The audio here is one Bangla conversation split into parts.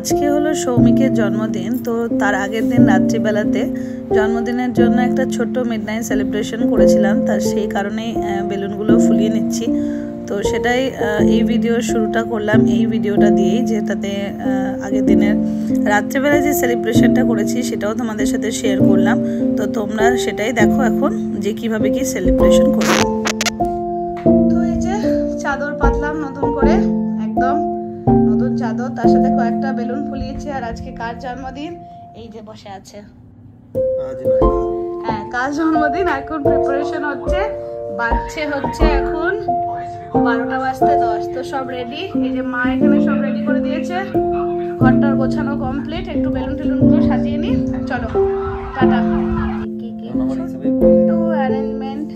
আজকে হলো সৌমিকের জন্মদিন। তো তার আগের দিন রাত্রিবেলাতে জন্মদিনের জন্য একটা ছোট্ট মিডনাইট সেলিব্রেশন করেছিলাম, তার সেই কারণেই বেলুনগুলো ফুলিয়ে নিচ্ছি। তো সেটাই এই ভিডিওর শুরুটা করলাম এই ভিডিওটা দিয়েই, যেটাতে আগের দিনের রাত্রিবেলায় যে সেলিব্রেশনটা করেছি সেটাও তোমাদের সাথে শেয়ার করলাম। তো তোমরা সেটাই দেখো এখন যে কিভাবে কি সেলিব্রেশন করলাম। তো এই যে চাদর পাতলাম নতুন করে, একদম নতুন চাদর, তার সাথে কয়েকটা বেলুন ফুলিয়েছি। আর আজকে কার জন্মদিন? এই যে বসে আছে, হ্যাঁ কার জন্মদিন। এখন প্রিপারেশন হচ্ছে, বাজছে হচ্ছে এখন 12টা বাজতে 10। তো সব রেডি, এই যে মা এখানে সব রেডি করে দিয়েছে, ঘরটার গোছানো কমপ্লিট। একটু বেলুন টেলুনগুলো সাজিয়ে নি, চলো টাটা। একটু অ্যারেঞ্জমেন্ট,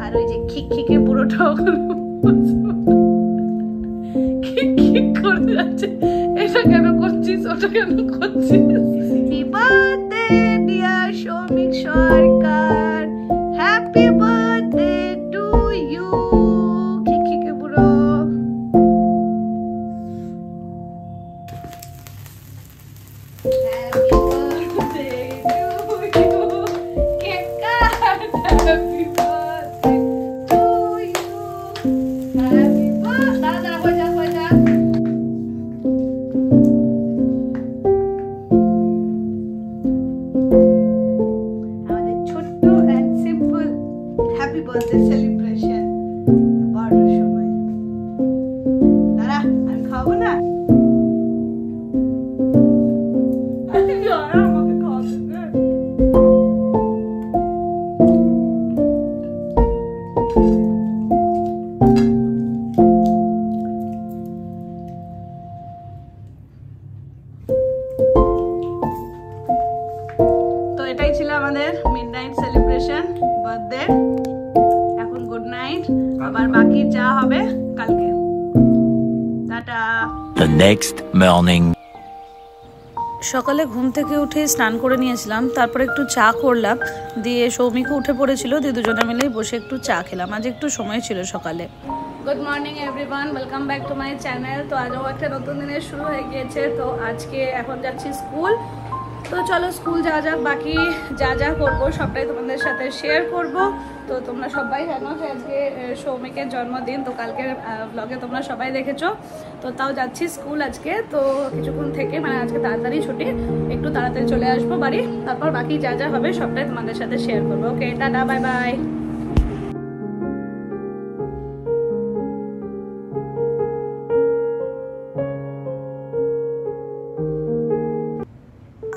আর ওই যে খিকখিকে পুরোটা খিক করে যাচ্ছে, এটা কেন করছিস ওটা কেন করছিস। Happy birthday dear Soumik Sarkar, happy birthday to you. খিকখিকে পুরো happy birthday to you, cake cut, happy birthday to you, happy birthday. দাঁড়া হয়ে যা আমাদের ছোট্ট and simple happy birthday celebration 12টার সময়। দাঁড়া আমি খাবো না, আমাকে খাওয়াতে দে। তো এটাই ছিল আমাদের মিডনাইট সেলিব্রেশন বার্থডে। এখন গুড নাইট, আবার বাকি যা হবে কালকে। টাটা। The next morning. সকালে ঘুম থেকে উঠে স্নান করে নিয়েছিলাম, তারপর একটু চা করলাম, দিয়ে সৌমিকও উঠে পড়েছিল, দিয়ে দুজনে মিলেই বসে একটু চা খেলাম। আজ একটু সময় ছিল সকালে। Good morning everyone, welcome back to my channel. তো আজও একটা নতুন দিনের শুরু হয়ে গিয়েছে। তো আজকে এখন যাচ্ছি স্কুল। তো চলো স্কুল যাওয়া যাক, বাকি যা যা করবো সবটাই তোমাদের সাথে শেয়ার করব। তো তোমরা সবাই জানো যে আজকে সৌমিকের জন্মদিন, তো কালকের ব্লগে তোমরা সবাই দেখেছো। তো তাও যাচ্ছি স্কুল আজকে, তো কিছুক্ষণ থেকে মানে আজকে তাড়াতাড়ি ছুটি, একটু তাড়াতাড়ি চলে আসবো বাড়ি, তারপর বাকি যা যা হবে সবটাই তোমাদের সাথে শেয়ার করবো। ওকে টাটা, বাই বাই।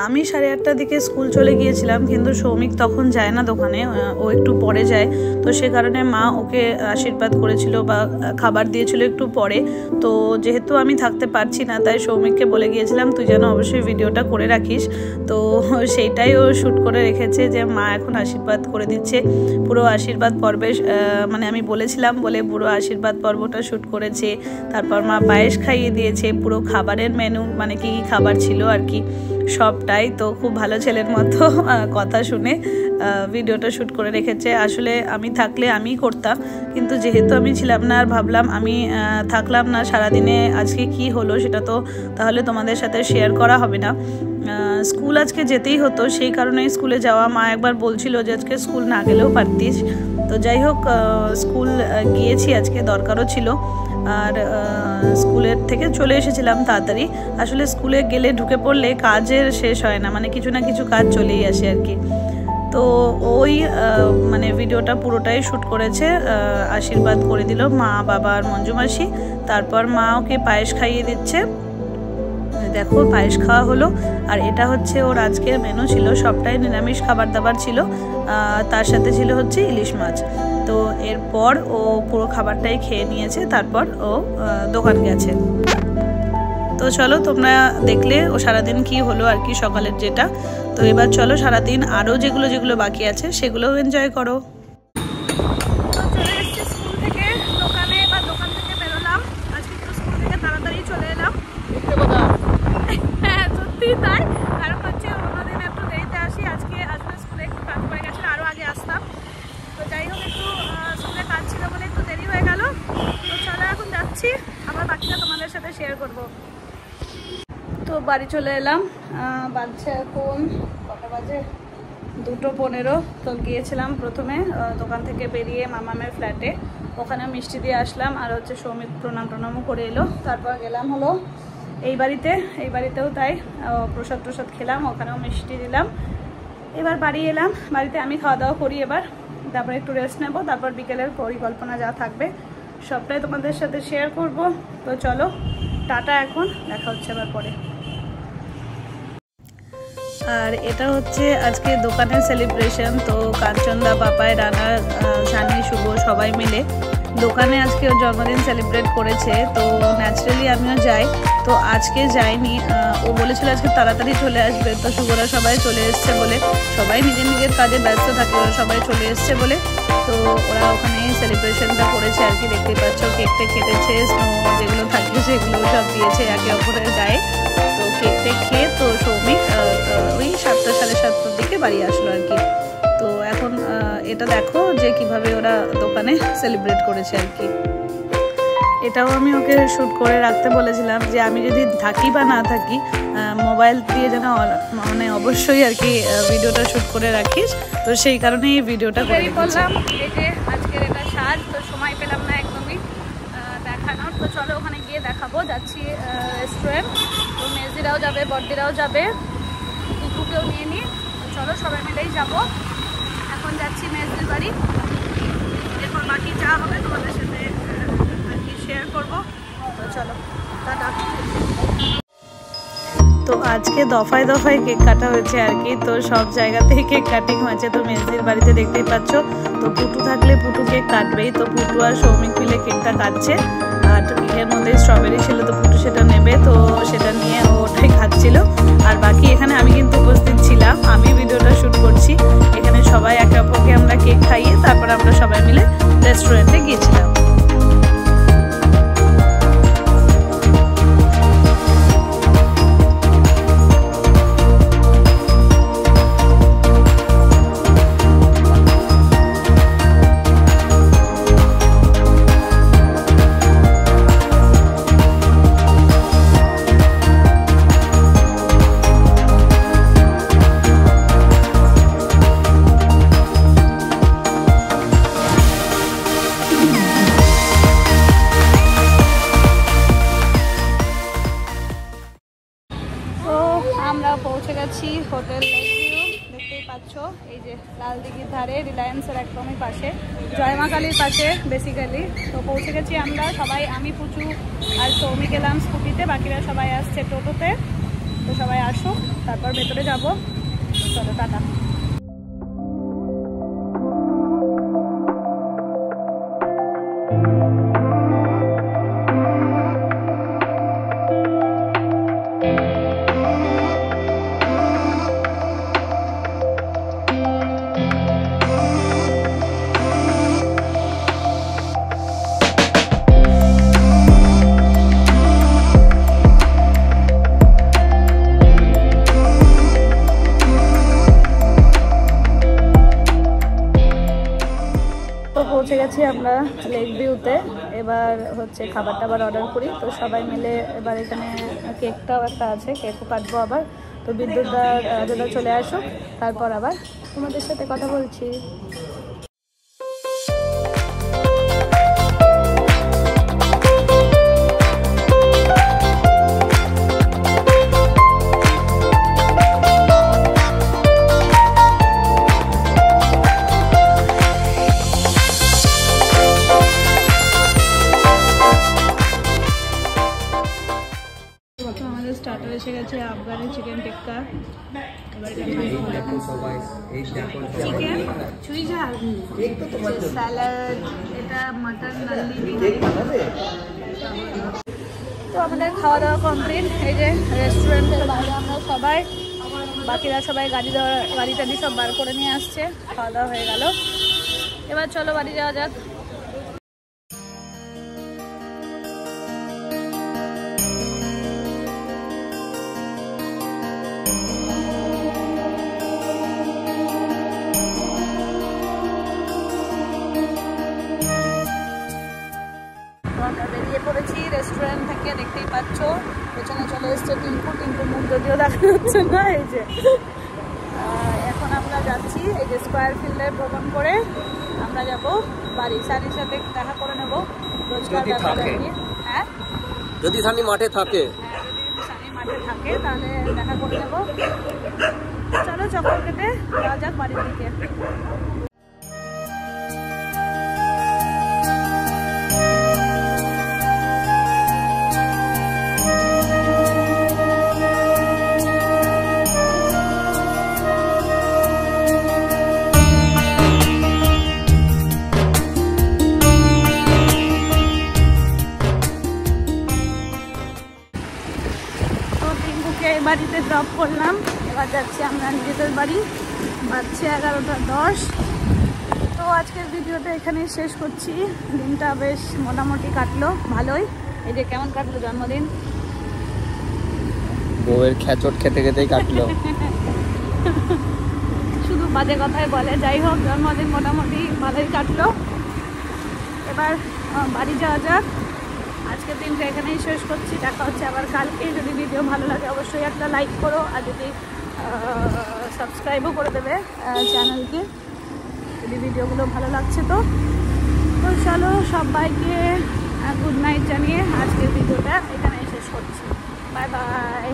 আমি 8:30টার দিকে স্কুল চলে গিয়েছিলাম, কিন্তু সৌমিক তখন যায় না দোকানে, ও একটু পরে যায়। তো সে কারণে মা ওকে আশীর্বাদ করেছিল বা খাবার দিয়েছিল একটু পরে। তো যেহেতু আমি থাকতে পারছি না, তাই সৌমিককে বলে গিয়েছিলাম তুই যেন অবশ্যই ভিডিওটা করে রাখিস। তো সেইটাই ও শ্যুট করে রেখেছে, যে মা এখন আশীর্বাদ করে দিচ্ছে। পুরো আশীর্বাদ পর্বে মানে আমি বলেছিলাম বলে পুরো আশীর্বাদ পর্বটা শ্যুট করেছে। তারপর মা পায়েস খাইয়ে দিয়েছে, পুরো খাবারের মেনু মানে কি কি খাবার ছিল আর কি সবটাই। তো খুব ভালো ছেলের মতো কথা শুনে ভিডিওটা শ্যুট করে রেখেছে। আসলে আমি থাকলে আমিই করতাম, কিন্তু যেহেতু আমি ছিলাম না, আর ভাবলাম আমি থাকলাম না সারাদিনে আজকে কি হলো সেটা তো তাহলে তোমাদের সাথে শেয়ার করা হবে না। স্কুল আজকে যেতেই হতো, সেই কারণেই স্কুলে যাওয়া। মা একবার বলছিল যে আজকে স্কুল না গেলেও পারতিস। তো যাই হোক স্কুল গিয়েছি, আজকে দরকারও ছিল। আর স্কুলের থেকে চলে এসেছিলাম তাড়াতাড়ি। আসলে স্কুলে গেলে ঢুকে পড়লে কাজের শেষ হয় না, মানে কিছু না কিছু কাজ চলেই আসে আর কি। তো ওই মানে ভিডিওটা পুরোটাই শ্যুট করেছে, আশীর্বাদ করে দিল মা, বাবা আর মঞ্জু মাসি। তারপর মা ওকে পায়েস খাইয়ে দিচ্ছে, দেখো পায়েস খাওয়া হলো। আর এটা হচ্ছে ওর আজকের মেনু ছিল, সবটাই নিরামিষ খাবার দাবার ছিল, তার সাথে ছিল হচ্ছে ইলিশ মাছ। তো এরপর ও পুরো খাবারটাই খেয়ে নিয়েছে, তারপর ও দোকান গেছে। তো চলো তোমরা দেখলে ও সারাদিন কি হলো আর কি সকালের যেটা। তো এবার চলো সারাদিন আরও যেগুলো যেগুলো বাকি আছে সেগুলোও এনজয় করো। চলে এসেছি স্কুল থেকে দোকানে, বা দোকান থেকে বেরোলাম। আজকে একটু স্কুল থেকে তাড়াতাড়ি চলে এলাম। হ্যাঁ সত্যি তাই, কারণ হচ্ছে অন্যদিন একটু দেরিতে আসি, আজকে আসলে স্কুলে একটু কাজ পড়ে গেছিলো, আরও আগে আসতাম। তো যাই হোক একটু স্কুলে কাজ ছিল বলে একটু দেরি হয়ে গেল। তো চলো এখন যাচ্ছি, আবার বাকিটা তোমাদের সাথে শেয়ার করবো। তো বাড়ি চলে এলাম, বাজছে এখন কটা বাজে, 2:15। তো গিয়েছিলাম প্রথমে দোকান থেকে বেরিয়ে মামামের ফ্ল্যাটে, ওখানে মিষ্টি দিয়ে আসলাম, আর হচ্ছে সৌমিক প্রণামও করে এলো। তারপর গেলাম হলো এই বাড়িতেও তাই প্রসাদ খেলাম, ওখানেও মিষ্টি দিলাম। এবার বাড়ি এলাম, বাড়িতে আমি খাওয়া দাওয়া করি এবার, তারপরে একটু রেস্ট নেব, তারপর বিকেলের পরিকল্পনা যা থাকবে সবটাই তোমাদের সাথে শেয়ার করব। তো চলো টাটা, এখন দেখা হচ্ছে আবার পরে। আর এটা হচ্ছে আজকে দোকানের সেলিব্রেশন। তো কাঞ্চনদা, পাপাই, রানা, সানি, শুভ সবাই মিলে দোকানে আজকে ওর জন্মদিন সেলিব্রেট করেছে। তো ন্যাচারালি আমিও যাই, তো আজকে যাইনি। ও বলেছিল আজকে তাড়াতাড়ি চলে আসবে, তো শুভরা সবাই চলে এসছে বলে, সবাই নিজের কাজে ব্যস্ত থাকে, ওরা সবাই চলে এসছে বলে তো ওরা ওখানে সেলিব্রেশনটা করেছে আর কি। দেখতেই পাচ্ছ কেকটা কেটেছে, স্নো যেগুলো থাকে সেগুলো সব দিয়েছে একে অপরের গায়ে। তো কেকটা খেয়ে তো সৌমিক ওই 7টা সাড়ে 7টার দিকে বাড়ি আসলো আর কি। তো এখন এটা দেখো যে কিভাবে ওরা দোকানে সেলিব্রেট করেছে আর কি। এটাও আমি ওকে শ্যুট করে রাখতে বলেছিলাম যে আমি যদি থাকি বা না থাকি মোবাইল দিয়ে যেন মানে অবশ্যই আর কি ভিডিওটা শ্যুট করে রাখিস। তো সেই কারণেই এই ভিডিওটা করে করলাম। এই যে আজকের এটা সাজ, তো সময় পেলাম না একদমই দেখানোর। তো চলো ওখানে গিয়ে দেখাবো, যাচ্ছি রেস্টুরেন্ট। তো মেজদিরাও যাবে, বড়দিরাও যাবে, কুকুকেও নিয়ে নিই। তো চলো সবাই মিলেই যাবো। এখন যাচ্ছি মেজদির বাড়ি, এরপর বাকি যা হবে তোমাদের সাথে আর কি শেয়ার করবো। তো চলো টাটা। তো আজকে দফায় কেক কাটা হয়েছে আর কি। তো সব জায়গাতেই কেক কাটিং হয়েছে। তো মেজদির বাড়িতে দেখতেই পাচ্ছ, তো পুটু থাকলে পুটু কেক কাটবেই। তো পুটু আর সৌমিক মিলে কেকটা কাটছে, আর কেকের মধ্যে স্ট্রবেরি ছিল, তো পুটু সেটা নেবে, তো সেটা নিয়ে ওটাই খাচ্ছিল। আর বাকি এখানে আমি কিন্তু উপস্থিত ছিলাম, আমি ভিডিওটা শ্যুট করছি। এখানে সবাই একে অপরকে আমরা কেক খাইয়ে তারপর আমরা সবাই মিলে রেস্টুরেন্টে গিয়েছিলাম। আমরা পৌঁছে গেছি হোটেল লেকভিউ, দেখতেই পাচ্ছ এই যে লাল দিঘির ধারে, রিলায়েন্সের একদমই পাশে, জয়মা কালীর পাশে বেসিক্যালি। তো পৌঁছে গেছি আমরা সবাই, আমি, পুচু আর সৌমিক গেলাম স্কুটিতে, বাকিরা সবাই আসছে টোটোতে। তো সবাই আসুক, তারপর ভেতরে যাবো। চলো টাটা। পৌঁছে গেছি আমরা লেক ভিউতে। এবার হচ্ছে খাবার টাবার অর্ডার করি। তো সবাই মিলে এবার এখানে কেকটাও একটা আছে, কেকও কাটবো আবার। তো বিদ্যুৎদা চলে আসুক, তারপর আবার তোমাদের সাথে কথা বলছি। স্টার্টার এসে গেছে আফগানি চিকেন টিক্কা, চিকেন চুই ঝাল, স্যালাড, এটা মাটন নাল্লি। তো আমাদের খাওয়া দাওয়া কমপ্লিট। এই যে রেস্টুরেন্টের বাইরে আমরা সবাই, বাকিরা সবাই গাড়ি টাড়ি সব বার করে নিয়ে আসছে। খাওয়া দাওয়া হয়ে গেল, এবার চলো বাড়ি যাওয়া যাক। আমরা বেরিয়ে বেরিয়ে পড়েছি রেস্টুরেন্ট থেকে, দেখতেই পাচ্ছ পেছনে চলে এসছে টিঙ্কুর মুখ যদিও দেখা যাচ্ছে না। এই যে এখন আমরা যাচ্ছি এই যে স্কোয়ার ফিল্ডে ভ্রমণ করে আমরা যাব বাড়ি। সানির সাথে দেখা করে নেবো রোজকার ব্যাপারে। হ্যাঁ যদি সানি মাঠে থাকে, যদি সানি মাঠে থাকে তাহলে দেখা করে নেবো। চলো চক্কর কেটে যাওয়া যাক বাড়ির দিকে। বাড়িতে ড্রপ করলাম, এবার যাচ্ছি আমরা নিজেদের বাড়ি। বাজছে 11:10। তো আজকের ভিডিওটা এখানেই শেষ করছি। দিনটা বেশ মোটামুটি কাটলো ভালোই। এই যে কেমন কাটলো জন্মদিন? বউয়ের খেচট খেতে খেতেই কাটলো। শুধু বাজে কথাই বলে। যাই হোক, জন্মদিন মোটামুটি ভালোই কাটলো। এবার বাড়ি যাওয়া যাক। আজকের দিনটা এখানেই শেষ করছি। দেখা হচ্ছে আবার কালকে। যদি ভিডিও ভালো লাগে অবশ্যই একটা লাইক করো, আর যদি সাবস্ক্রাইবও করে দেবে চ্যানেলকে, যদি ভিডিওগুলো ভালো লাগছে। তো চলো সবাইকে গুড নাইট জানিয়ে আজকের ভিডিওটা এখানেই শেষ করছি। Bye bye.